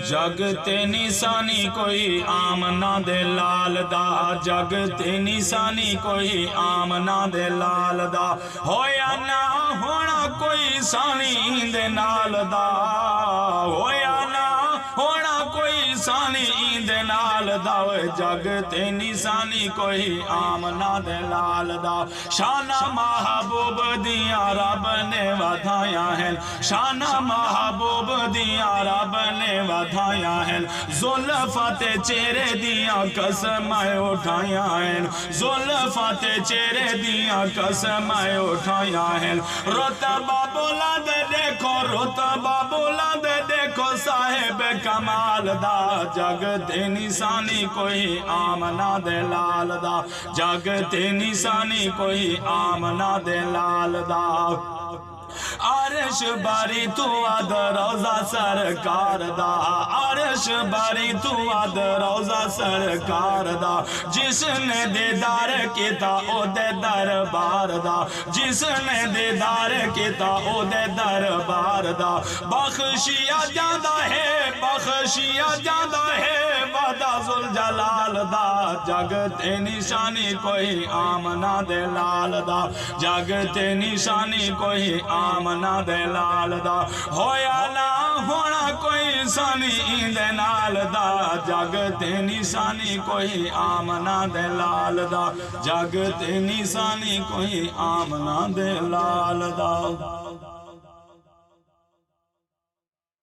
जग ते निशानी कोई आमना दे लाल दा, जग ते निशानी कोई आमना दे लाल दा, होया ना होना कोई सानी दे नाल दा, होया ना होना कोई सानी दे नाल दा, जग ते निशानी कोई आमना दे लाल दा। शाना महबूब दिया रब ने वधाया है, शाना महबूब दिया रब ने वधाया है, जुल्फा ते चेहरे दिया कसम उठाया है, जुल्फा ते चेहरे दिया कसम उठाया है, रुतबा बुलंद देखो, रुतबा बुलंद देखो साहिब कमाल दा, जग ते निशानी कोई आमना दे लाल दा, जग ते निशानी कोई आमना दे लाल दा। आरश बारी तू आद रोजा सरकार दा, आरश बारी तू आद रोजा सरकार दा, जिसने दीदार किता ओदे दरबार दा, जिसने दीदार किता ओदे दरबार दा, बख्शिया जादा है, बख्शिया जादा है वादा जुल जलाल दा, जग ते निशानी कोई आमना दे लाल दा, जग ते निशानी कोई आमना दे लाल दा, होया ना होना कोई सानी दे नाल दा, जग ते निशानी कोई आमना दे लाल दा, जग ते निशानी कोई आमना दे लाल दा।